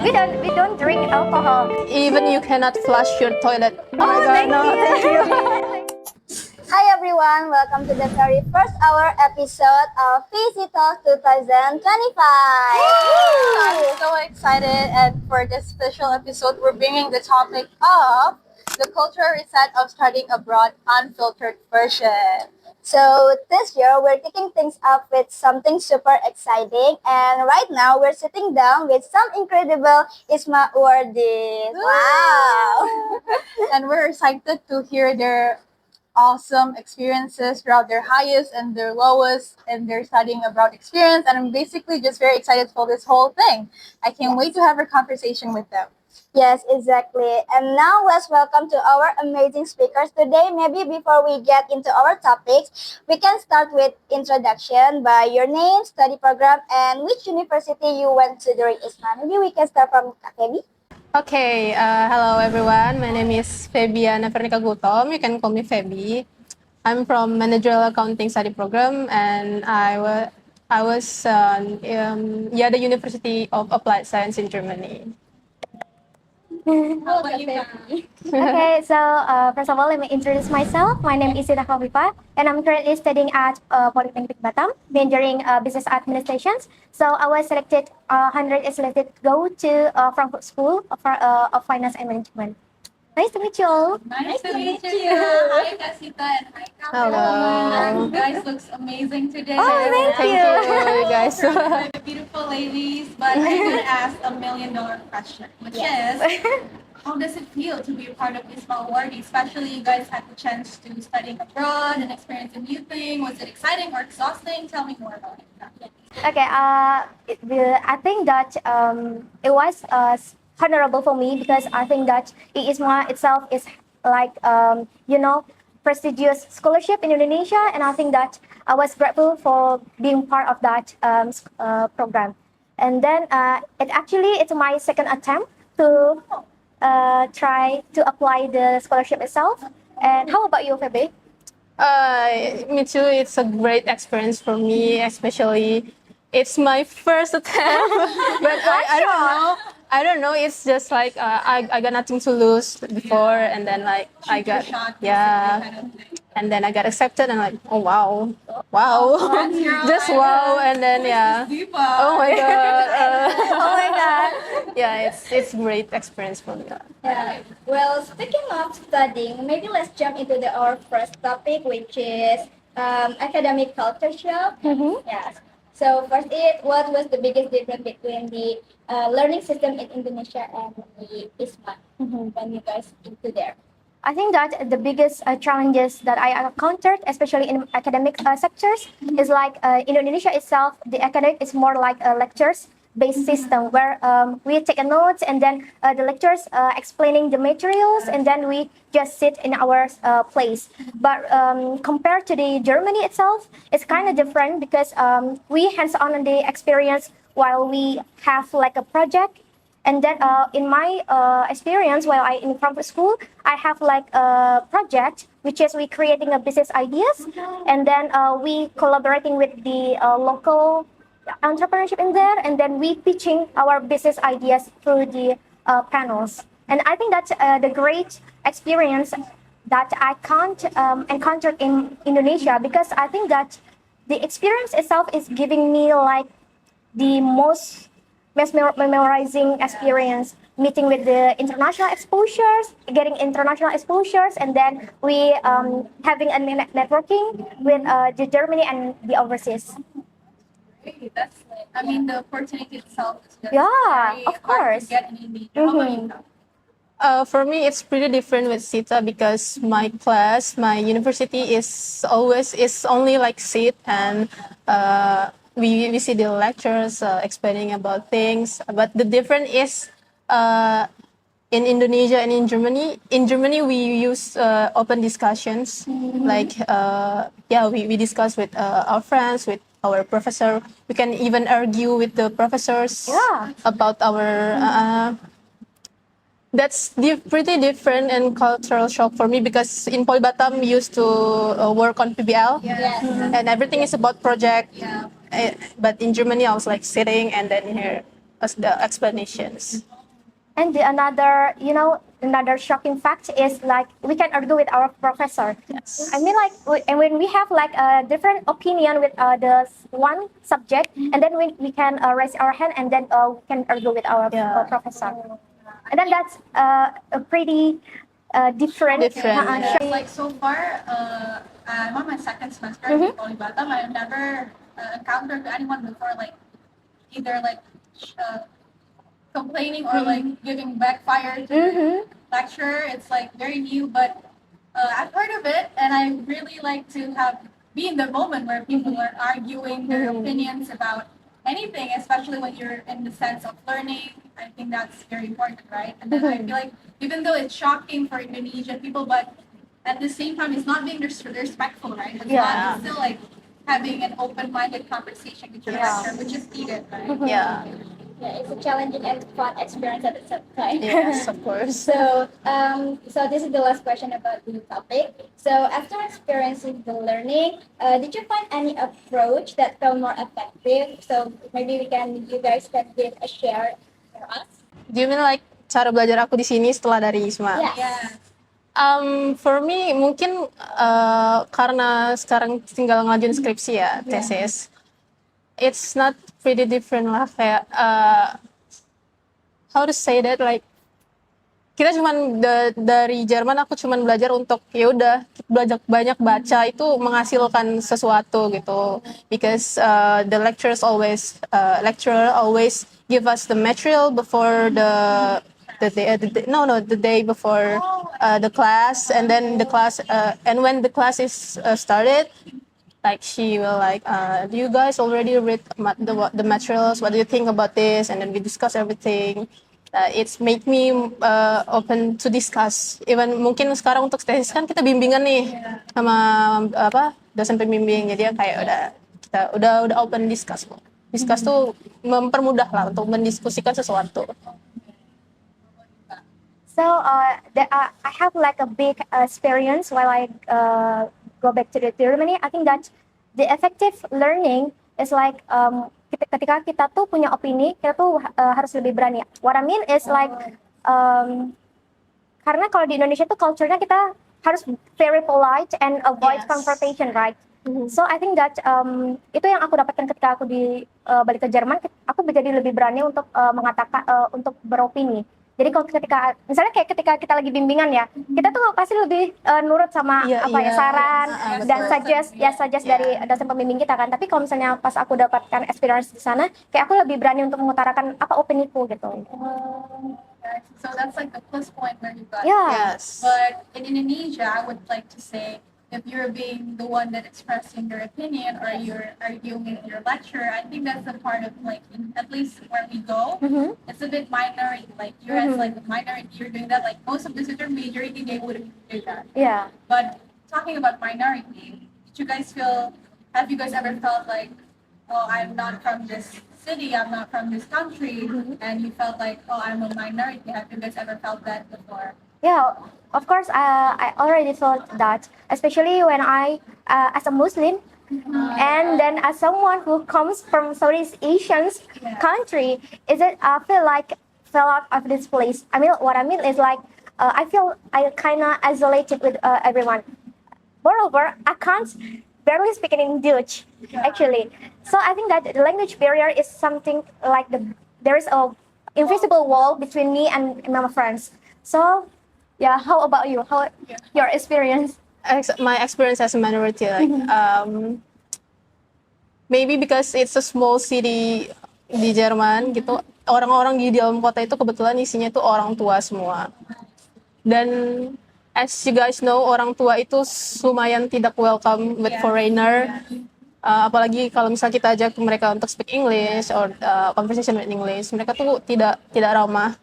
we don't drink alcohol. Even you cannot flush your toilet. Oh my God, no, thank you. Hi everyone, welcome to the very first hour episode of Fizzy Talk 2025. I'm so excited, and for this special episode, we're bringing the topic of the cultural reset of studying abroad unfiltered version. So this year we're kicking things up with something super exciting, and right now we're sitting down with some incredible ISMA awardees. Wow! And we're excited to hear their awesome experiences throughout their highest and their lowest and their studying abroad experience. And I'm basically just very excited for this whole thing. I can't wait to have a conversation with them. Yes, exactly. And now let's welcome to our amazing speakers today. Maybe before we get into our topics, we can start with introduction by your name, study program, and which university you went to during ISMA. Maybe we can start from Kak Feby. Okay, hello everyone. My name is Febiana Vernika Gutom. You can call me Feby. I'm from Managerial Accounting Study Program, and I was the University of Applied Science in Germany. Okay, so first of all, let me introduce myself. My name is Ida Khafifa, and I'm currently studying at Polytechnic Batam, majoring business administrations. So I was selected, 100 is selected to go to Frankfurt School of Finance and Management. Nice to meet you all. Nice to meet you. Hi, Kasita, and hi, Kak. Hello. You guys looks amazing today. Oh, thank Thank you, guys. The beautiful ladies, but I'm gonna ask $1 million question, which is, how does it feel to be a part of ISMA awardee? Especially you guys had the chance to studying abroad and experience a new thing. Was it exciting or exhausting? Tell me more about it. Okay, I think that it was honorable for me because I think that ISMA itself is like prestigious scholarship in Indonesia, and I think that I was grateful for being part of that program. And then it's my second attempt to try to apply the scholarship itself. And how about you, Febe? Me too. It's a great experience for me, especially it's my first attempt. But I don't know. It's just like I got nothing to lose before, and then like I got and then I got accepted, and like oh wow, just wow, and then oh my god, Oh my God. yeah, it's great experience for me. Yeah. Well, speaking of studying, maybe let's jump into our first topic, which is academic culture shock. Yes. So first, what was the biggest difference between the learning system in Indonesia and the ISMA when you guys into there? I think that the biggest challenges that I encountered, especially in academic sectors, is like in Indonesia itself, the academic is more like a lectures-based system where we take a notes and then the lectures explaining the materials, and then we just sit in our place. But compared to the Germany itself, it's kind of different because we hands-on the experience while we have like a project. And then in my experience while I in Frankfurt School, I have like a project which is we creating a business ideas, and then we collaborating with the local entrepreneurship in there, and then we pitching our business ideas through the panels. And I think that's the great experience that I can't encounter in Indonesia, because I think that the experience itself is giving me like the most memorizing experience, meeting with the international exposures, getting international exposures, and then we having a networking with the Germany and the overseas. Great, that's like, I mean, the opportunity itself is just Yeah, very of hard course. to get in Indonesia. How about you, Kak? For me, it's pretty different with Sita because my university is only like sit and we see the lectures explaining about things. But the difference is in Indonesia and in Germany. In Germany, we use open discussions. Like we discuss with our friends, with our professor. We can even argue with the professors about our. That's pretty different and cultural shock for me because in Poly Batam we used to work on PBL and everything is about project. But in Germany I was like sitting and then hear the explanations. And the another shocking fact is like we can argue with our professor. Yes. I mean, like, and when we have like a different opinion with the one subject, and then we can raise our hand, and then we can argue with our Yeah. professor. And then that's a pretty different. Different, uh, Yes, like so far, I'm on my second semester in Poly Batam. I've never encountered anyone before, like either like complaining or like giving backfire to the lecturer. It's like very new, but I've heard of it, and I really like to be in the moment where people are arguing their opinions about anything, especially when you're in the sense of learning. I think that's very important, right? And then I feel like even though it's shocking for Indonesian people, but at the same time, it's not being disrespectful, right? It's not. It's still like having an open-minded conversation with your lecturer, which is needed, right? Yeah. Yeah, it's a challenging and fun experience at the same time. Yes, of course. So, so this is the last question about the topic. So, after experiencing the learning, did you find any approach that felt more effective? So, maybe you guys can give a share for us. Do you mean like cara belajar aku di sini setelah dari ISMA? Yes. Yeah. For me mungkin karena sekarang tinggal ngajuin skripsi ya, tesis. It's not pretty different lah, kayak how to say that, like kita cuman dari Jerman aku cuman belajar untuk ya udah belajar banyak baca itu menghasilkan sesuatu gitu, because the lecturer always give us the material before the day before the class, and then the class and when the class is started, like she will like, do you guys already read the materials? What do you think about this? And then we discuss everything. It's make me open to discuss. Even mungkin sekarang untuk tesis kan kita bimbingan nih sama dosen pembimbing. Jadi kayak udah open discuss. Discuss tuh mempermudah lah untuk mendiskusikan sesuatu. So I have like a big experience while I go back to the Germany. I think that the effective learning is like ketika kita tuh punya opini, kita tuh harus lebih berani. What I mean is like karena kalau di Indonesia tuh culture-nya kita harus very polite and avoid confrontation, right? So I think that itu yang aku dapatkan ketika aku balik ke Jerman. Aku menjadi lebih berani untuk mengatakan untuk beropini. Jadi kalau misalnya kayak ketika kita lagi bimbingan ya, kita tuh pasti lebih nurut sama saran dan suggest dari dosen pembimbing kita kan. Tapi kalau misalnya pas aku dapatkan experience di sana, kayak aku lebih berani untuk mengutarakan apa opiniku gitu. So that's like the plus point where you got. Yeah. Yes. But in Indonesia, I would like to say, if you're being the one that expressing your opinion or you're arguing with your lecturer, I think that's the part of like, at least where we go, it's a bit minority. Like you're as like a minority, you're doing that. Like most of the student majority, they wouldn't do that. Yeah. But talking about minority, have you guys ever felt like, oh, I'm not from this city, I'm not from this country, and you felt like, oh, I'm a minority? Have you guys ever felt that before? Yeah, of course, I already felt that, especially when I, as a Muslim, and then as someone who comes from Southeast Asian country, I fell out of this place. I mean, what I mean is like, I feel I kind of isolated with everyone. Moreover, I can't barely speak in Dutch, actually. So I think that the language barrier is something like there is a invisible wall between me and my friends. So, yeah, how about you? How your experience? My experience as a minority, like maybe because it's a small city di Jerman gitu, orang-orang di dalam kota itu kebetulan isinya itu orang tua semua. Dan as you guys know, orang tua itu lumayan tidak welcome with foreigner. Apalagi kalau misalnya kita ajak mereka untuk speak English or conversation with English, mereka tuh tidak ramah.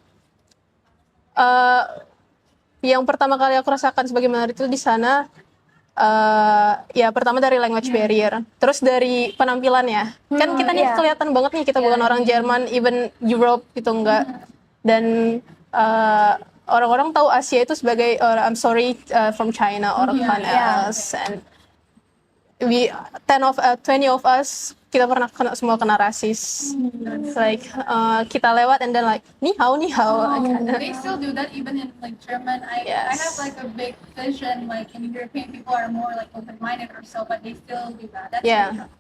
Yang pertama kali aku rasakan sebagai minority itu di sana, ya pertama dari language barrier, terus dari penampilannya. Kan kita nih kelihatan banget nih kita bukan orang Jerman, even Europe gitu enggak. Dan orang-orang tahu Asia itu sebagai I'm sorry from China or someone else, and we 20 of us kita pernah semua kena rasis. Like kita lewat and then like ni hao. They still do that even in like German. I Yes. have like a big vision like in European people are more like open-minded or so, but they still do that. That's Yeah. really tough.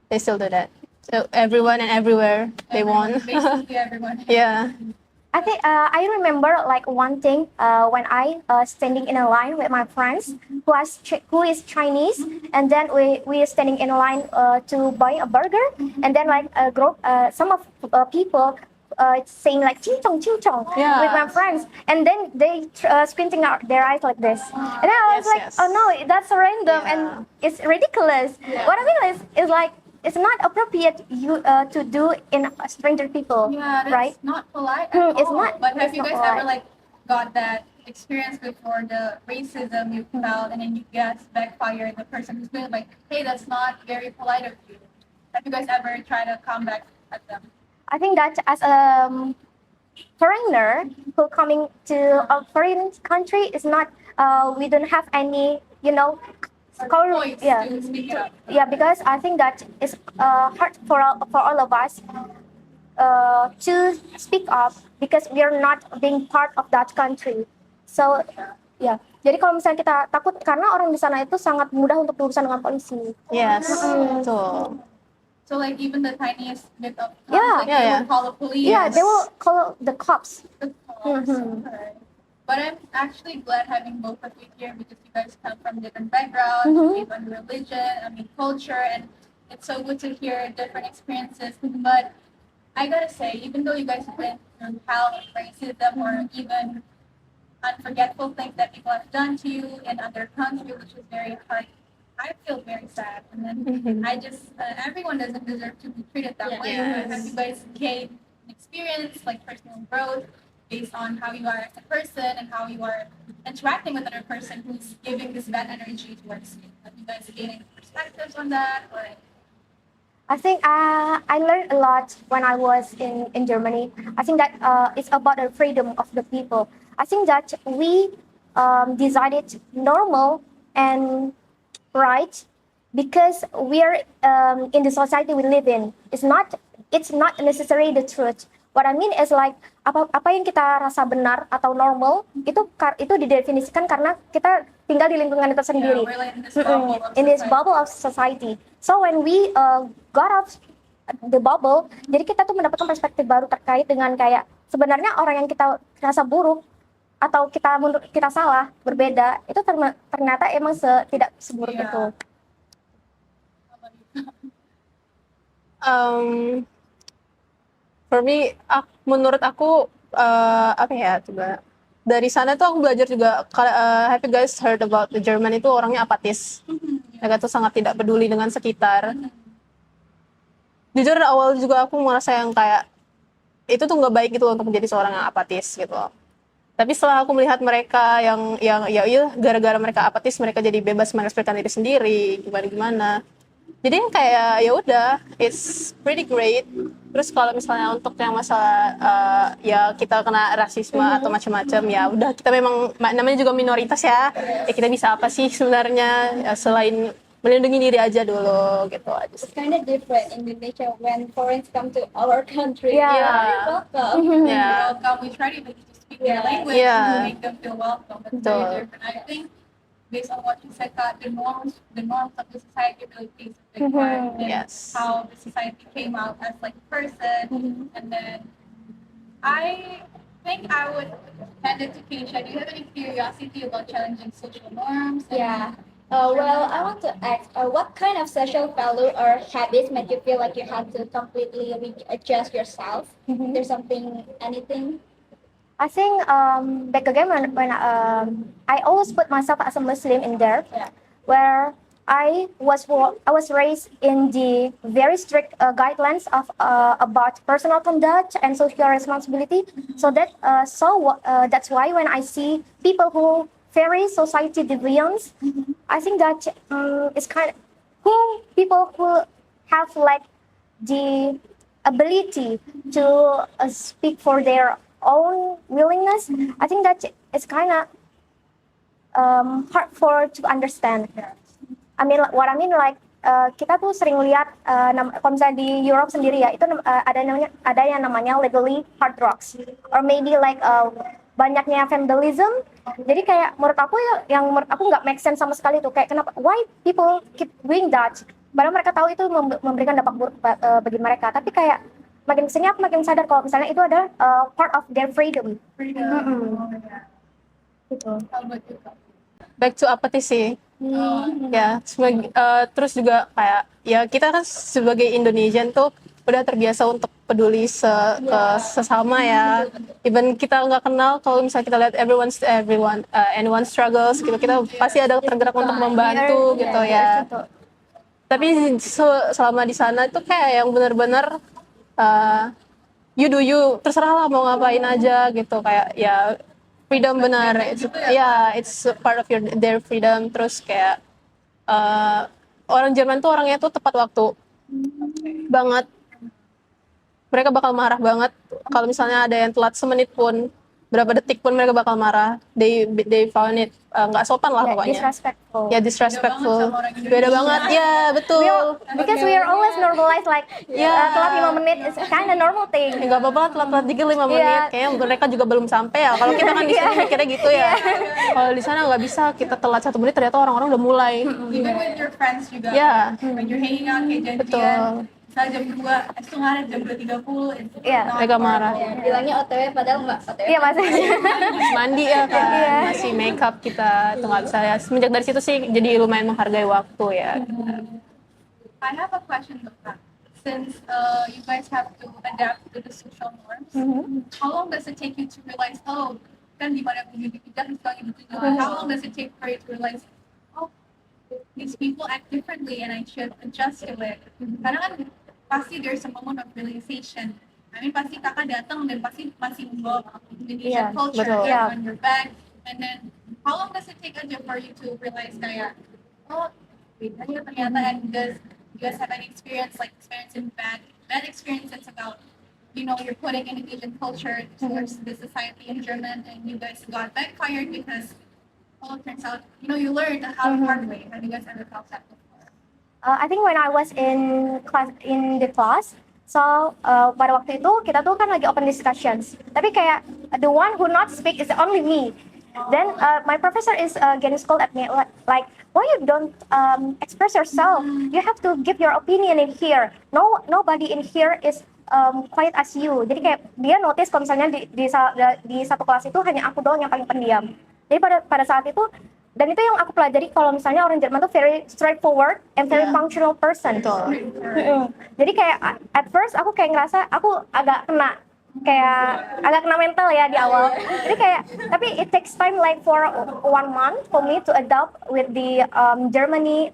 They still do that. So everyone and everywhere they Everyone, won. basically everyone. Yeah. I think I remember like one thing when I standing in a line with my friends who is Chinese, and then we are standing in a line to buy a burger, and then like a group some of people saying like ching chong Yeah. with my friends, and then they squinting out their eyes like this, and then I was Yes, like, yes. oh no, that's random and it's ridiculous. What I mean is like it's not appropriate to do in stranger people, Yeah, that's right? not polite Hmm, at it's all. not- But have it's you not guys ever polite. like got that experience before the racism you felt and then you guys backfire the person who's doing it, like, hey, that's not very polite of you. Have you guys ever tried to come back at them? I think that as a foreigner who coming to a foreign country is not we don't have any Points yeah to speak up. yeah, because I think that it's hard for all of us to speak up because we are not being part of that country. So ya, jadi kalau misalnya kita takut karena orang di sana itu sangat mudah untuk berurusan dengan polisi. Yes. Betul. So like even the tiniest bit of Yeah. conflict, Yeah, they yeah. would call the police. Yeah, they will call the cops. The cops. Mhm. Alright. But I'm actually glad having both of you here because you guys come from different backgrounds, Mhm. even religion, culture, and it's so good to hear different experiences. But I gotta say, even though you guys went through hell and racism or even unforgettable things that people have done to you in other countries, which is very hard, I feel very sad. And then I just, everyone doesn't deserve to be treated that way. Yes. Have you guys gained an experience, like personal growth, based on how you are as a person and how you are interacting with another person who's giving this bad energy towards you? Have you guys gained any perspectives on that? Or I think I learned a lot when I was in Germany. I think that it's about the freedom of the people. I think that we decided normal and right because we're in the society we live in. It's not necessarily the truth. What I mean is like apa yang kita rasa benar atau normal itu didefinisikan karena kita tinggal di lingkungan itu sendiri. we're like in this bubble of In this society. bubble of society. So when we got out the bubble, jadi kita tuh mendapatkan perspektif baru terkait dengan kayak sebenarnya orang yang kita rasa buruk atau menurut kita salah berbeda itu ternyata emang tidak seburuk Yeah. itu. How about you? For me, menurut aku apa ya coba dari sana tuh aku belajar juga. Have you guys heard about the German itu orangnya apatis. Mereka tuh sangat tidak peduli dengan sekitar. Jujur awal juga aku merasa yang kayak itu tuh nggak baik gitu untuk menjadi seorang yang apatis gitu. Tapi setelah aku melihat mereka yang ya iya gara-gara mereka apatis mereka jadi bebas mengekspresikan diri sendiri gimana. Jadi yang kayak ya udah it's pretty great. Terus kalau misalnya untuk yang masalah ya kita kena rasisme atau macam-macam ya udah kita memang namanya juga minoritas ya kita bisa apa sih sebenarnya ya, selain melindungi diri aja dulu gitu aja It's sih. kind of different in Indonesia when foreigners come to our country. Yeah. You're welcome. Yeah. Welcome. We try to speak their Yeah. language Yeah. to make them feel welcome. It's Betul. very different. I think based on what you said, Kat, the norms of the society really plays a big part in Yes. how the society came out as like a person. And then I think I would hand it to Keisha. Do you have any curiosity about challenging social norms? Yeah. Well, I want to ask, what kind of social value or habits make you feel like you have to completely adjust yourself? There's something, anything? I think back again when I always put myself as a Muslim in there, Yeah. where I was raised in the very strict guidelines of about personal conduct and social responsibility. So that's why when I see people who very society deviants, I think that it's kind of people who have like the ability to speak for their own willingness. I think that it's kind of hard to understand. what I mean like kita tuh sering lihat kalau misalnya di Europe sendiri ya itu ada yang namanya legally hard drugs or maybe like banyaknya vandalism. Jadi kayak menurut aku yang menurut aku nggak make sense sama sekali tuh kayak kenapa why people keep doing that. Padahal mereka tahu itu memberikan dampak buruk bagi mereka. Tapi kayak makin kesini aku makin sadar kalau misalnya itu adalah part of their freedom. Gitu. How about you, Kak? Back to apathy sih. Ya, terus juga kayak ya kita kan sebagai Indonesian tuh udah terbiasa untuk peduli sesama ya. Even kita nggak kenal, kalau misalnya kita lihat anyone struggles gitu, kita pasti ada tergerak untuk membantu gitu ya. Tapi selama di sana itu kayak yang benar-benar you do you, terserah lah mau ngapain aja gitu, kayak ya freedom benar, it's part of their freedom. Terus kayak orang Jerman tuh orangnya tuh tepat waktu banget. Mereka bakal marah banget kalau misalnya ada yang telat semenit pun, berapa detik pun mereka bakal marah. They found it nggak sopan lah pokoknya. Disrespectful. Ya disrespectful. Beda banget sama orang Indonesia. Beda banget ya, betul. Because we are always normalized like telat 5 menit is kind of normal thing. Nggak apa-apa telat dikit 5 menit. Kayaknya mereka juga belum sampai ya. Kalau kita kan di sini mikirnya gitu ya. Kalau di sana nggak bisa, kita telat 1 menit ternyata orang-orang udah mulai. Even with your friends juga. When you're hanging out kayak janjian. Betul. Misalnya jam 2, itu nggak ada jam 2.30. Mereka marah. Bilangnya OTW padahal nggak OTW. Iya mas. Masih mandi ya kan, masih make up kita, itu nggak bisa ya. Semenjak dari situ sih jadi lumayan menghargai waktu ya. I have a question, Dokter. Since you guys have to adapt to the social norms, how long does it take you to realize, oh, kan di mana begitu kita sekarang gitu. How long does it take for you to realize, oh, these people act differently and I should adjust to it? Karena kan pasti there's a moment of realization. I mean pasti kakak datang dan pasti masih membawa Indonesian culture on your back. And then how long does it take aja for you to realize kayak, oh, bedanya ternyata, and does you guys have any experience like experiencing bad experiences about, you know, you're putting Indonesian culture towards the society in German and you guys got backfired because, oh, it turns out, you know, you learned how hard way. Have you guys ever felt that before? I think when I was in the class, so pada waktu itu kita tuh kan lagi open discussions. Tapi kayak the one who not speak is only me. Then my professor is getting scold at me like why you don't express yourself? You have to give your opinion in here. Nobody in here is quiet as you. Jadi kayak dia notice kalau misalnya di satu kelas itu hanya aku doang yang paling pendiam. Jadi pada saat itu, dan itu yang aku pelajari kalau misalnya orang Jerman tuh very straightforward and very functional person. Jadi kayak at first aku kayak ngerasa aku agak kena mental ya di awal. Jadi kayak tapi it takes time like for 1 month for me to adapt with the Germany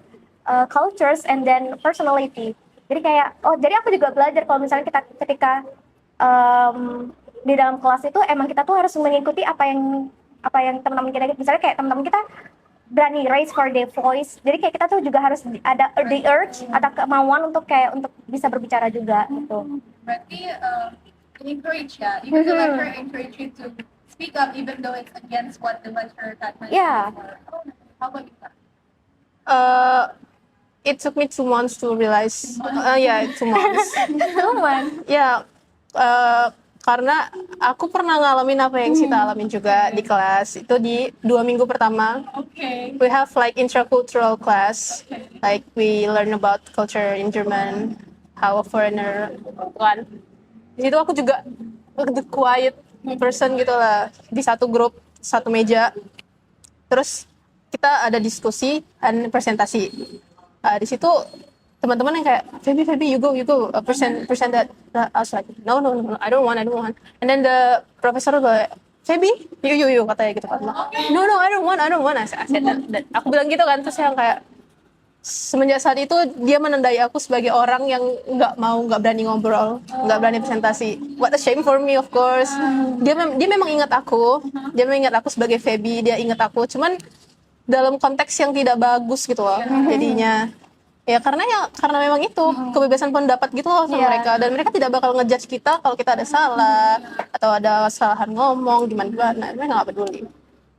cultures and then personality. Jadi kayak jadi aku juga belajar kalau misalnya kita ketika di dalam kelas itu emang kita tuh harus mengikuti apa yang teman-teman kita, misalnya kayak teman-teman kita berani raise for their voice, jadi kayak kita tuh juga harus ada the urge atau kemauan untuk bisa berbicara juga gitu. Berarti encourage ya, even the lecturer encourage you to speak up even though it's against what the lecturer that might how about you? It took me 2 months to realize. 2 months. Karena aku pernah ngalamin apa yang Sita alamin juga di kelas. Itu di 2 minggu pertama. We have like intracultural class. Like we learn about culture in German, how a foreigner kan. Di situ aku juga the quiet person gitu lah, di satu grup, satu meja. Terus kita ada diskusi dan presentasi. Di situ teman-teman yang kayak Feby you go present that. I was like no I don't want. And then the professor like Feby you katanya gitu kan. No I don't want. I said that. Aku bilang gitu kan, terus yang kayak semenjak saat itu dia menandai aku sebagai orang yang nggak berani ngobrol, nggak berani presentasi. What a shame for me of course. Dia memang ingat aku, sebagai Feby, dia ingat aku, cuman dalam konteks yang tidak bagus gitu loh jadinya. Ya karena memang itu kebebasan pendapat gitu loh sama mereka, dan mereka tidak bakal ngejudge kita kalau kita ada salah atau ada kesalahan ngomong gimana, mereka nggak peduli.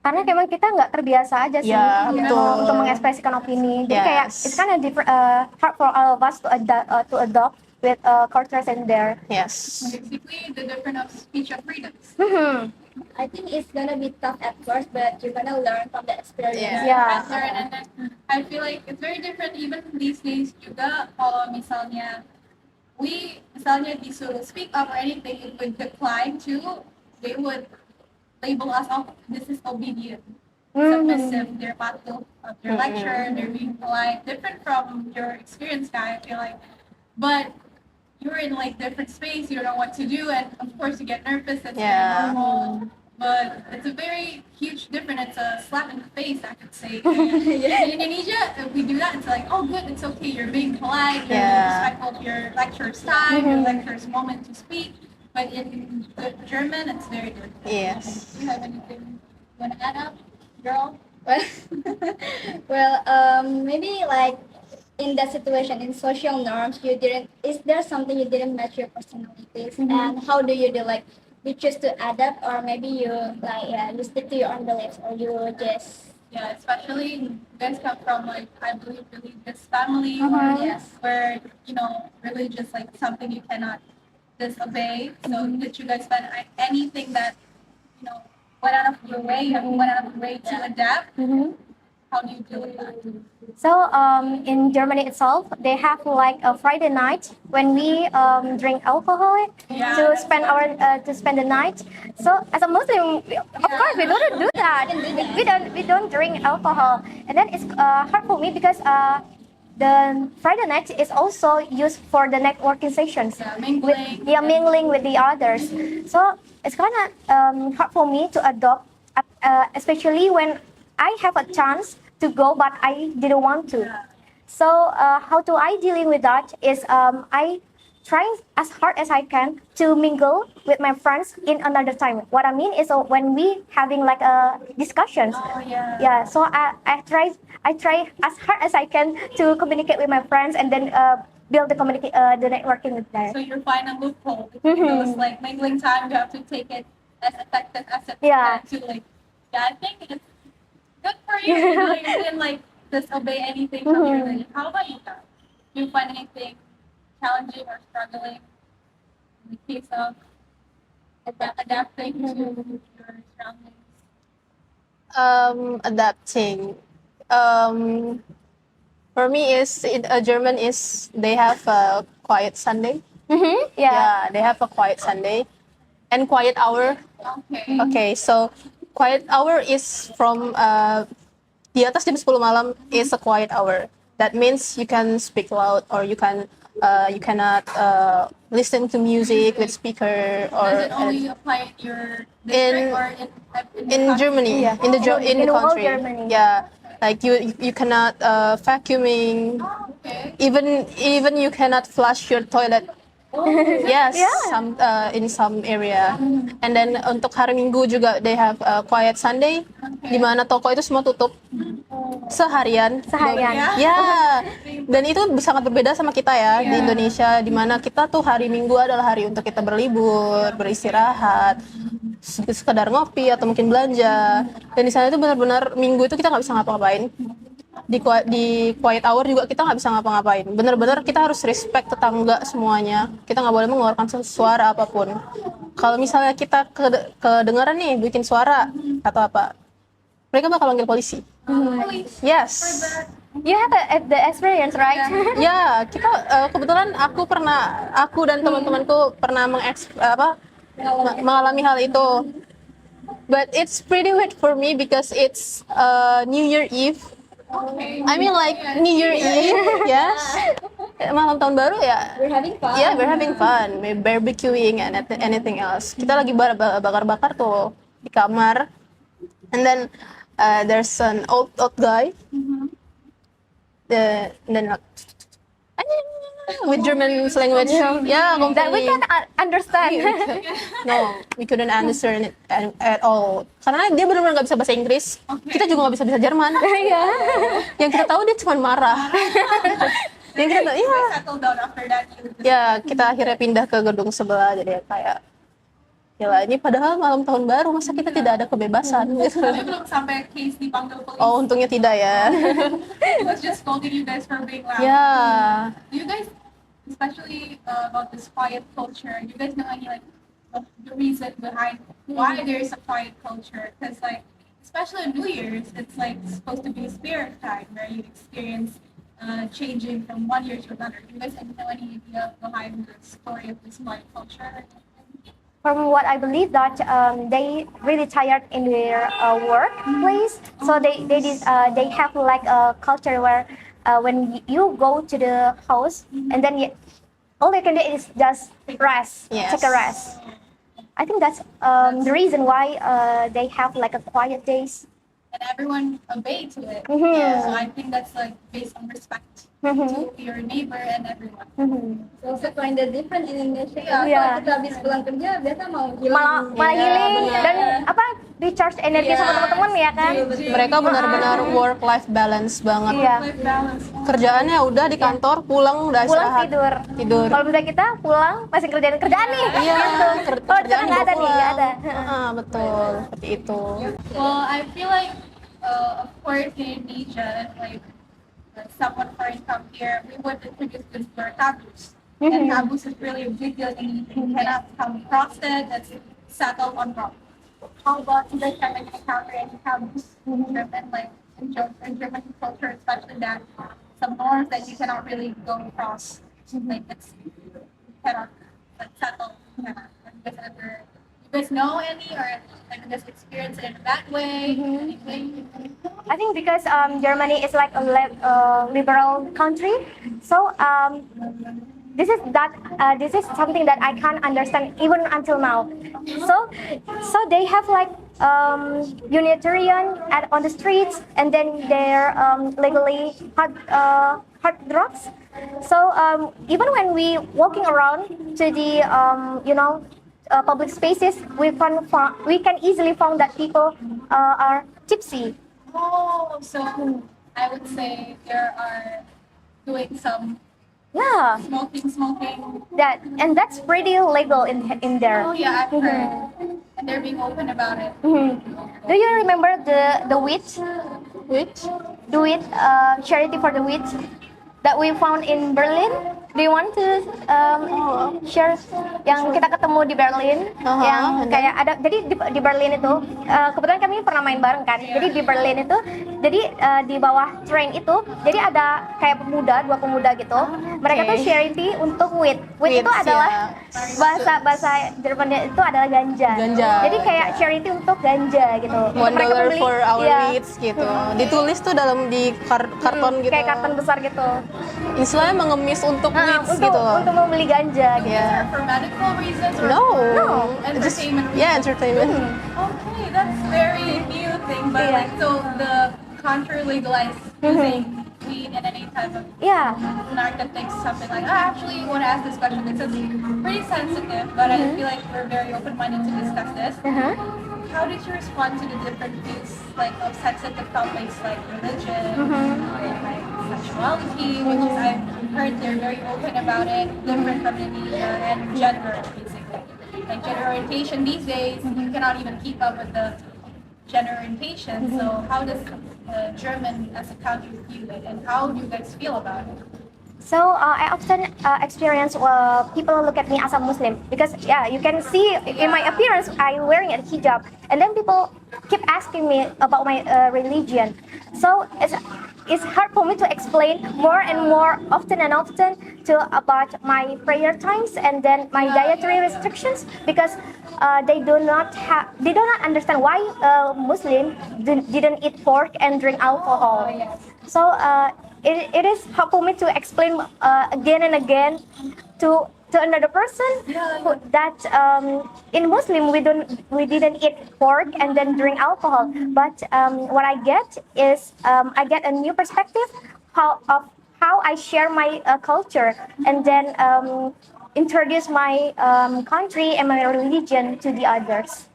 karena memang kita nggak terbiasa aja sih Ya, betul. untuk mengekspresikan opini. Jadi kayak Yes. it's kind of different, hard for all of us to adopt with cultures in there. Yes. Basically, the difference of speech of freedoms. I think it's gonna be tough at first, but you're gonna learn from the experience. Yeah. And then I feel like it's very different even these days juga kalau misalnya disuruh speak up or anything, it would decline to, they would label us, oh, this is obedient, submissive, they're patuh of your lecture, they're being polite, different from your experience guy, I feel like. But you're in like different space, you don't know what to do, and of course you get nervous, that's Yeah. very normal. But it's a very huge difference. It's a slap in the face, I could say. In Indonesia, if we do that, it's like, oh, good, it's okay. You're being polite. You're being Yeah. respectful of your lecturer's time, your lecturer's moment to speak. But in German, it's very different. Yes. Do you have anything you want to add up, girl? Well, maybe like in that situation, in social norms, is there something you didn't match your personalities? And how do you do, like, you choose to adapt, or maybe you, like, yeah, you stick to your own beliefs, or you just, Yeah, especially you guys come from like, I believe, religious family, or yes. where religious like something you cannot disobey. So did you guys find anything that went out of your way? You went out of your way to adapt. How do you deal with that? So in Germany itself, they have like a Friday night when we drink alcohol Yeah, to that's spend the night. So as a Muslim, of course we don't do that. We don't drink alcohol, and then it's hard for me because the Friday night is also used for the networking sessions. Yeah, mingling. Mingling with the others. So it's kind of hard for me to adopt, especially when I have a chance to go, but I didn't want to. So how do I dealing with that is I try as hard as I can to mingle with my friends in another time. What I mean is when we having like discussions. Oh yeah. Yeah, so I try as hard as I can to communicate with my friends and then build the networking with them. So you're finding a loophole. Those like mingling time, you have to take it as effective as it Yeah. can to like. Yeah, I think it's good for you. You didn't like disobey anything from your religion. How about you guys? Do you find anything challenging or struggling in the case of adapting to your surroundings? Adapting. For me, German is they have a quiet Sunday. Yeah. Yeah, they have a quiet Sunday and quiet hour. Okay. Okay, so quiet hour is from di atas jam 10 malam is a quiet hour. That means you can speak loud or you cannot listen to music with speaker or Does it only apply in your district or in the in country? Germany, Yeah. in the In whole country. Germany. Yeah, like you cannot vacuuming. Okay. Even you cannot flush your toilet. Yes, some in some area. And then untuk hari Minggu juga they have a quiet Sunday, di mana toko itu semua tutup seharian. Ya, dan itu sangat berbeda sama kita ya di Indonesia, di mana kita tuh hari Minggu adalah hari untuk kita berlibur, beristirahat, sekedar ngopi atau mungkin belanja. Dan di sana itu benar-benar Minggu itu kita nggak bisa ngapa-ngapain. Di quiet hour juga kita nggak bisa ngapa-ngapain. Bener-bener kita harus respect tetangga semuanya. Kita nggak boleh mengeluarkan suara apapun. Kalau misalnya kita kedengaran nih bikin suara atau apa, mereka bakal panggil polisi. Yes. You have the experience, right? Ya, kita kebetulan aku dan teman-temanku pernah mengalami hal itu. But it's pretty weird for me because it's New Year Eve. Okay. I mean like New Year Eve, yes. Malam tahun baru ya. We're having fun. Yeah, we're having fun. We're barbecuing and anything else. Kita lagi bakar-bakar tuh di kamar. And then there's an old guy. And then with German language. Yeah, That we completely. can understand. No, we couldn't understand it at all. Karena dia benar-benar nggak bisa bahasa Inggris. Kita juga nggak bisa Jerman. Yang kita tahu dia cuma marah. Yang kita tahu, You settle down after that. ya kita akhirnya pindah ke gedung sebelah, jadi kayak Gila, ini padahal malam tahun baru, masa kita tidak ada kebebasan gitu. Tapi belum sampai case dipanggil polisi. Oh, untungnya tidak ya. He was just scolding you guys for being loud. Ya, Do you guys, especially about this quiet culture, do you guys know any like of the reason behind why there's a quiet culture? Because like, especially on New Year's, it's like supposed to be a spirit time where you experience changing from one year to another. Do you guys know any idea behind the story of this quiet culture? From what I believe that they really tired in their workplace, so they have like a culture where when you go to the house and then all you can do is just rest, Yes. take a rest. I think that's the reason why they have like a quiet days. And everyone obey to it. Mhm. Yeah, so I think that's like based on respect Mhm. to your neighbor and everyone. Mhm. So also kind of different in Indonesia ya. Iya. Kalau kita habis pulang kerja biasa mau Malah Iya, healing benar. dan apa recharge energi Iya. sama teman-teman ya kan. mereka benar-benar work-life balance banget. Iya. Life balance. Kerjaannya udah di kantor, pulang udah Pulang istirahat. tidur. Tidur. Kalau misalnya kita pulang masih kerjaan nih. Iya, Kalau di sana nggak ada nih, nggak ada. Betul, seperti itu. Well, I feel like, of course, in Indonesia, like someone foreign come here, we would introduce them to our taboos. And taboos is really a big deal in Indonesia. You cannot come across it. That's settled on wrong. How about you guys have any encounter any taboos in German, like in German culture, especially that some norms that you cannot really go across, like it's you cannot like settle. You guys know any or like you guys experience it in a bad way? Anything? I think because Germany is like a liberal country, so this is something that I can't understand even until now. So they have like Unitarian on the streets, and then they're legally hard drugs. So even when we walking around to the public spaces, we can easily find that people are tipsy. Oh, so I would say there are doing some Yeah, smoking. that's pretty legal in there. Oh yeah, I've heard. And they're being open about it. Mhm. Do you remember the wheat? Which? The wheat charity for the wheat that we found in Berlin? Do you want to share yang kita ketemu di Berlin? Yang kayak ada, jadi di Berlin itu kebetulan kami pernah main bareng kan. Jadi di Berlin itu, jadi di bawah train itu, jadi ada kayak dua pemuda gitu. Mereka tuh charity untuk wheat. Wheat itu Wheats, adalah bahasa Jermannya itu adalah ganja. Ganja. Jadi kayak charity untuk ganja gitu. Untuk $1 mereka membeli, for our iya, wheats gitu. Ditulis tuh dalam di karton gitu. kayak karton besar gitu. Istilahnya mengemis untuk wheats gitu loh. Untuk membeli ganja gitu. Yeah. For medical reasons or No. for Just, entertainment yeah, entertainment. Okay, that's very new thing. But Yeah. like, so the country legalized using weed and any type of Yeah. narcotics, something like. I actually want to ask this question because it's pretty sensitive, but I feel like we're very open-minded to discuss this. Uh-huh. How did you respond to the different views, like of sensitive topics like religion or like sexuality, which is I've heard they're very open about it, different from Indonesia, and gender basically. Like gender orientation these days, you cannot even keep up with the gender orientation. So how does German as a country view it, and how do you guys feel about it? So I often experience people look at me as a Muslim because you can see in my appearance I'm wearing a hijab, and then people keep asking me about my religion. So it's hard for me to explain more and more often about my prayer times and then my dietary restrictions because they do not understand why Muslim didn't eat pork and drink alcohol. So it is hard for me to explain again and again to another person that in Muslim we didn't eat pork and then drink alcohol. But what I get is I get a new perspective of how I share my culture and then introduce my country and my religion to the others.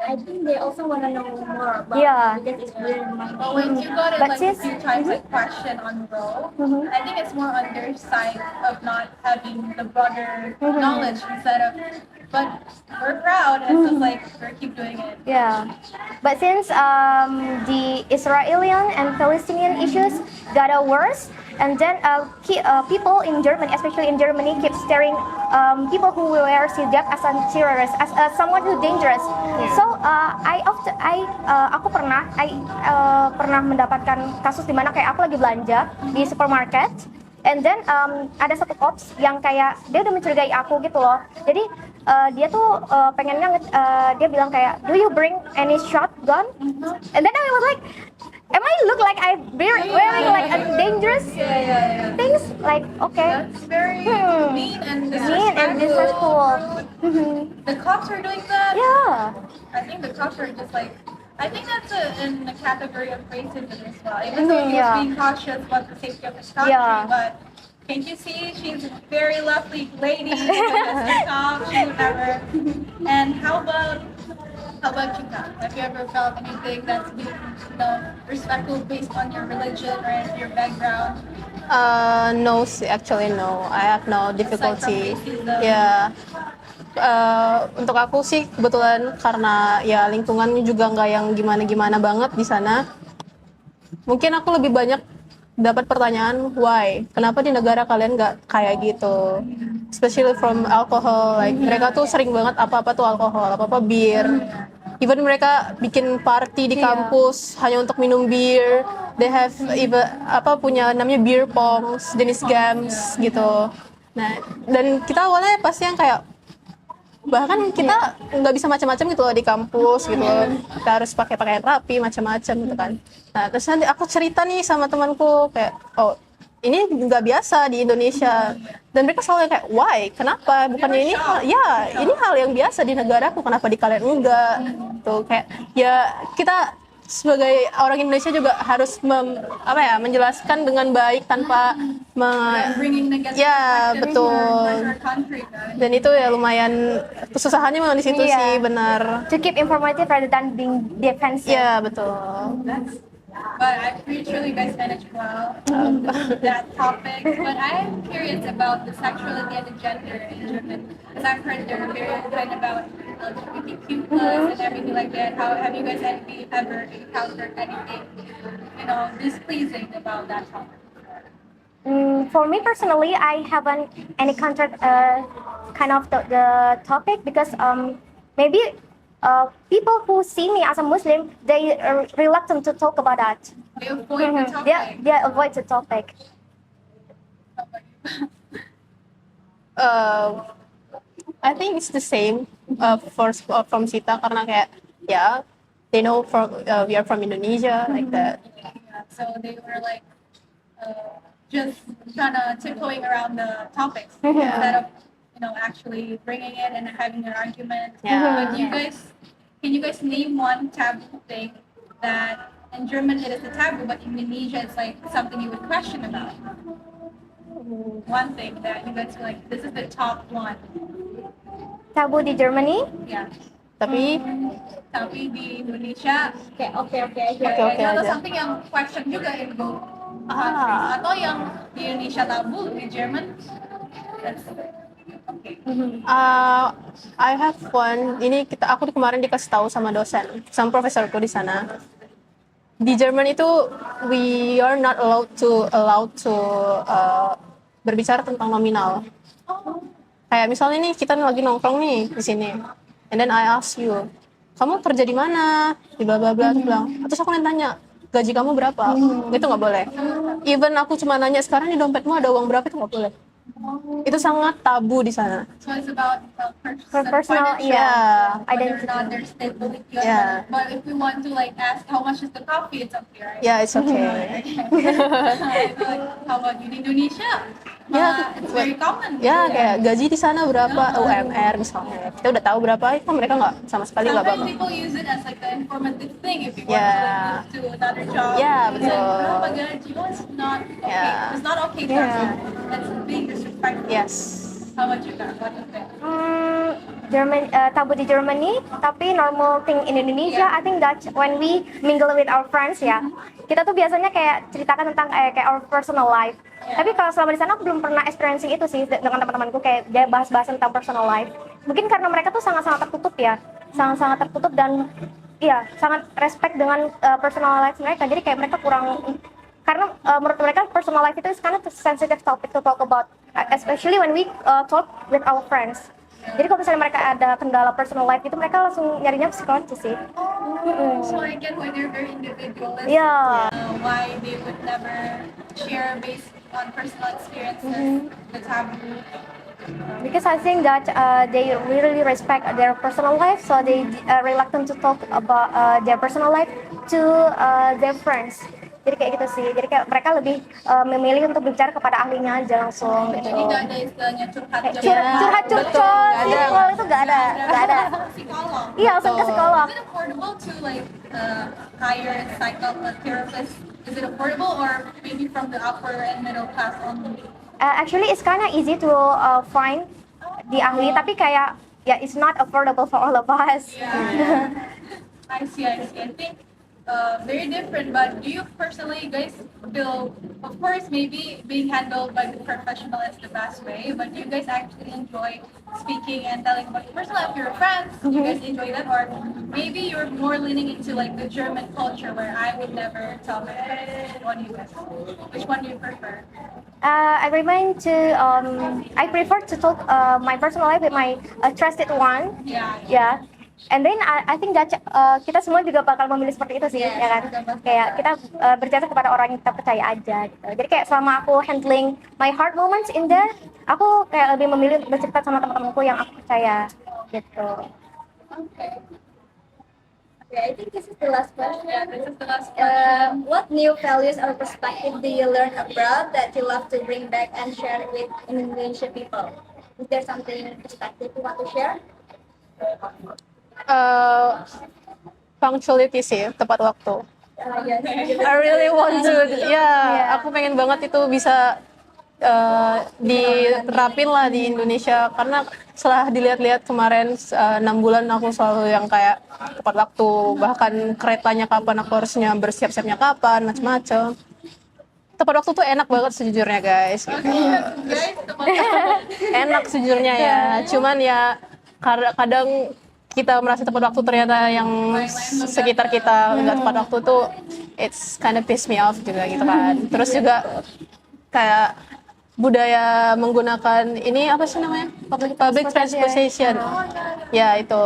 I think they also want to know more about Yeah. it because it's really mind. But when you got it But like a since- few times like question on row, I think it's more on their side of not having the broader knowledge instead of. But we're proud and it's just like we keep doing it. Yeah, but since the Israeli and Palestinian issues got worse, and then people in Germany, especially in Germany, keep staring people who wear hijab as a terrorist, as someone who dangerous. So aku pernah mendapatkan kasus di mana kayak aku lagi belanja di supermarket. And then ada satu cops yang kayak dia udah mencurigai aku gitu loh. Jadi dia tuh pengennya dia bilang kayak, do you bring any shotgun? And then I was like, am I look like I wearing like a dangerous things? Like okay, That's very mean and mean and disrespectful. The cops are doing that. Yeah, I think the cops are just like. I think that's in the category of racism as well. Even though he was Yeah. being cautious about the safety of his country, Yeah. but can't you see she's a very lovely lady with a top, she would never. And how about Chika? Have you ever felt anything that's been, respectful based on your religion or your background? No, actually no. I have no difficulty. racism. Ya, untuk aku sih kebetulan karena ya lingkungannya juga nggak yang gimana-gimana banget di sana. Mungkin aku lebih banyak dapat pertanyaan why, kenapa di negara kalian nggak kayak gitu? Especially from alcohol, like mereka tuh sering banget apa-apa tuh alkohol, apa-apa bir. Even mereka bikin party di kampus hanya untuk minum bir. They have even punya namanya beer pongs, jenis games gitu. Nah, dan kita awalnya pasti yang kayak bahkan kita nggak bisa macam-macam gitu loh di kampus gitu loh. Kita harus pakai pakaian rapi macam-macam gitu kan. Nah terus nanti aku cerita nih sama temanku kayak, oh ini nggak biasa di Indonesia, dan mereka selalu kayak why, kenapa, bukannya ini ini hal yang biasa di negaraku, kenapa di kalian enggak tuh. Kayak ya kita sebagai orang Indonesia juga harus menjelaskan dengan baik tanpa Bringing negative Ya, perspective betul. towards our country, guys. dan itu ya lumayan kesusahannya memang di situ Iya. sih, benar. to keep informative rather than being defensive. Ya, betul. But I'm pretty sure you guys managed well that topic. But I'm curious about the sexuality and the gender in German, because I've heard they're very kind about LGBTQ plus and everything like that. How have you guys ever encountered anything, displeasing about that topic? For me personally, I haven't encountered kind of the topic because maybe people who see me as a Muslim, they are reluctant to talk about that. They avoid the topic. They avoid the topic. I think it's the same from Sita, karena kayak ya they know we are from Indonesia like that. Yeah, so they were like just kind of tiptoeing around the topics instead of actually bringing it and having an argument. Yeah. But can you guys name one taboo thing that in German it is a taboo, but in Indonesia it's like something you would question about? One thing that you guys feel like this is the top one. Taboo di Germany. Yeah. Tapi Tapi di Indonesia Okay. Oke atau aja. something yang question juga in both countries. Atau yang di Indonesia tabu di Jerman. That's okay. I have one. Aku kemarin dikasih tahu sama dosen, sama profesorku di sana. Di Jerman itu we are not allowed to berbicara tentang nominal. Kayak misalnya nih kita lagi nongkrong nih di sini, and then I ask you, kamu kerja di mana? Di bla bla bla, terus aku nanya gaji kamu berapa? Itu nggak boleh. Even aku cuma nanya sekarang di dompetmu ada uang berapa, itu nggak boleh. Itu sangat tabu di sana. So it's about Personal, financial, yeah, whether or identity. not there's stability. Yeah. But if we want to ask how much is the coffee, it's okay, right? Yeah, it's okay. How about you in Indonesia? Yeah, It's very common. Ya kayak gaji di sana berapa, UMR misalnya. Kita udah tahu berapa, itu mereka nggak sama sekali nggak Sometimes apa-apa. people use it as like the informative thing if you want Yeah. to move to another job. Yeah, It's betul. like, berapa gaji? Oh, it's not okay. Yeah. It's not okay to Yeah. ask. That's being disrespectful. Yes. How about you, Kak? What do you think? tabu di Germany, tapi normal thing in Indonesia. I think that when we mingle with our friends ya, kita tuh biasanya kayak ceritakan tentang kayak our personal life. Tapi kalau selama di sana aku belum pernah experiencing itu sih dengan teman-temanku, kayak dia bahas-bahas tentang personal life. Mungkin karena mereka tuh sangat-sangat tertutup ya, sangat-sangat tertutup dan iya sangat respect dengan personal life mereka. Jadi kayak mereka kurang, karena menurut mereka personal life itu is kind of a sensitive topic to talk about, especially when we talk with our friends. Jadi kalau misalnya mereka ada kendala personal life itu, mereka langsung nyarinya psikolog sih. So again, when they're very individualist, Yeah. why they would never share based on personal experiences, the taboo. Because I think that they really respect their personal life, so they reluctant to talk about their personal life to their friends. Jadi kayak gitu sih. Jadi kayak mereka lebih memilih untuk bicara kepada ahlinya aja langsung. Gitu. Jadi nggak ada istilahnya curhat Kayak zaman curhat psikolog itu nggak ada. psikolog. Iya, langsung ke psikolog. Is it affordable to like hire a psychotherapist? Is it affordable or maybe from the upper and middle class only? Actually, it's kind of easy to find di ahli, tapi kayak ya it's not affordable for all of us. Yeah. I see. I think very different. But do you personally, guys, feel, of course, maybe being handled by the professional is the best way, but do you guys actually enjoy speaking and telling about your personal life, your friends? Do you guys enjoy that? Or maybe you're more leaning into like the German culture where I would never tell my friends. Which one do you prefer? I prefer to talk my personal life with my trusted one. Yeah. Ya, and then I think that kita semua juga bakal memilih seperti itu sih, Yes, ya kan? Kayak kita bercerita kepada orang yang kita percaya aja gitu. Jadi kayak selama aku handling my hard moments in there, aku kayak lebih memilih untuk bercerita sama teman-temanku yang aku percaya gitu. Okay. Okay, I think this is the last question. Yeah, this is the last question. What new values or perspective do you learn abroad that you love to bring back and share with Indonesian people? Is there something perspective you want to share? Punctuality sih, tepat waktu. Yes. I really want to, aku pengen banget itu bisa diterapin lah di Indonesia, karena setelah dilihat-lihat kemarin 6 bulan aku selalu yang kayak tepat waktu, bahkan keretanya kapan aku harusnya bersiap-siapnya kapan, macam-macam. Tepat waktu tuh enak banget sejujurnya guys. Guys, Enak sejujurnya ya, cuman ya kadang kita merasa tepat waktu ternyata yang sekitar kita nggak tepat waktu tuh it's kind of piss me off juga gitu kan. Terus juga kayak budaya menggunakan ini apa sih namanya, public transportation ya itu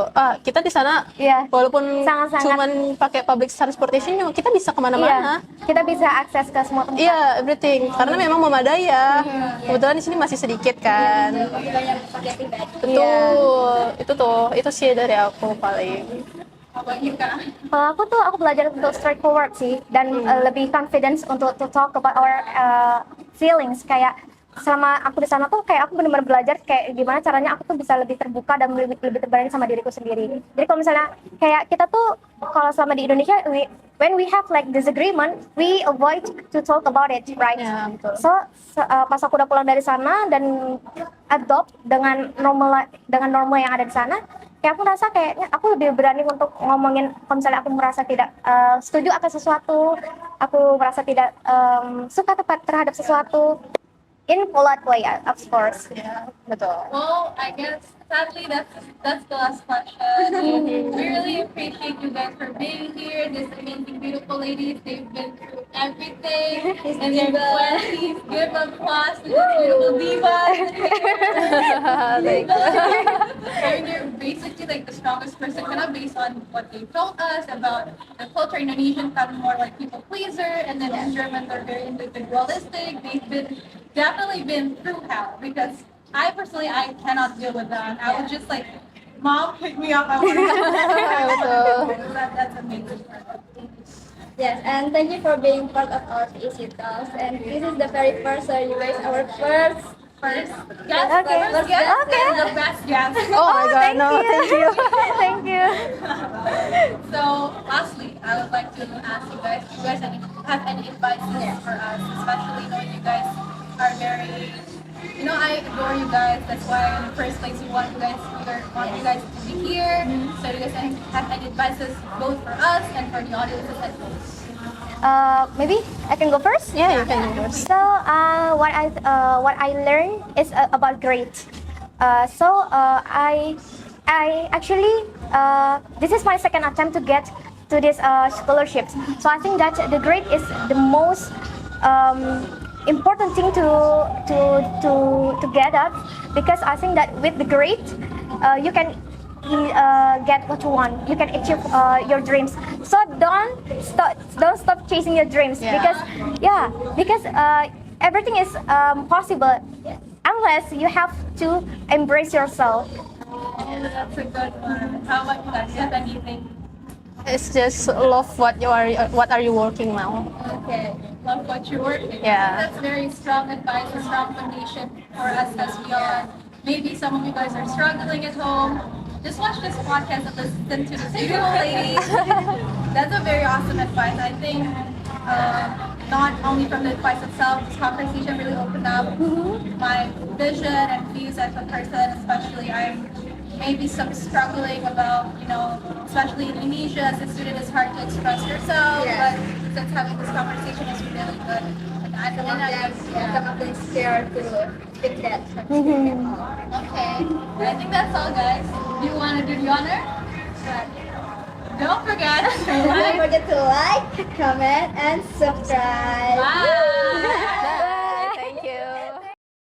kita di sana Iya. walaupun Sangat-sangat. cuman pakai public transportation kita bisa kemana-mana. Iya, kita bisa akses ke semua tempat. Iya, everything. Karena memang memadai ya. Kebetulan di sini masih sedikit kan. Banyak pakai pribadi. Betul. Itu sih dari aku paling. apa kita? Kalau aku belajar untuk straightforward sih, dan lebih confidence untuk to talk about our feelings. Kayak selama aku di sana tuh kayak aku benar-benar belajar kayak gimana caranya aku tuh bisa lebih terbuka dan lebih terberani sama diriku sendiri. Jadi kalau misalnya kayak kita tuh kalau selama di Indonesia when we have like disagreement, we avoid to talk about it, right? Ya, betul. So pas aku udah pulang dari sana dan adopt dengan normal yang ada di sana, kayak aku merasa kayaknya aku lebih berani untuk ngomongin kalau misalnya aku merasa tidak setuju akan sesuatu, aku merasa tidak suka terhadap sesuatu, in polite way, of course. Ya, betul. Well, I guess sadly that's the last question. We really appreciate you guys for being here. These amazing, beautiful ladies. They've been through everything in their 20s. Give applause to these beautiful divas. And they're basically like the strongest person, kind of based on what they told us about the culture. Indonesians are more like people pleaser, and then in Germans are very individualistic. They've definitely been through hell, because I personally cannot deal with that. I was just like, Mom, pick me up. I want to. That's amazing. Yes, and thank you for being part of our Easy Talks. And this is the very first, you guys, our first Yes, Okay. first guest Okay. and the best guest. Oh my god, no, thank you. Thank you. So, lastly, I would like to ask you guys, have any advice for us, especially knowing you guys are very I adore you guys. That's why in the first place we want you guys to be here. So you guys have any advices both for us and for the audiences at home? Maybe I can go first. Yeah, you can go first. So what I learned is about grade. I actually this is my second attempt to get to this scholarships. So I think that the grade is the most important thing to get up, because I think that with the grade you can get what you want. You can achieve your dreams. So don't stop chasing your dreams, because everything is possible unless you have to embrace yourself. That's a good one. How about you guys? Do you have anything? It's just love what are you working now. Okay. Love what you're working. Yeah. That's very strong advice, a strong foundation for us as we are. Maybe some of you guys are struggling at home. Just watch this podcast and listen to this beautiful lady. That's a very awesome advice. I think not only from the advice itself, this conversation really opened up my vision and views as a person, especially I'm maybe some struggling about, especially in Indonesia, as a student, it's hard to express yourself, but since having this conversation is really good. And I feel like Some of them scared to speak that. okay. I think that's all, guys. Do you want to do the honor? Don't forget to Don't like. forget to like, comment, and subscribe. Bye.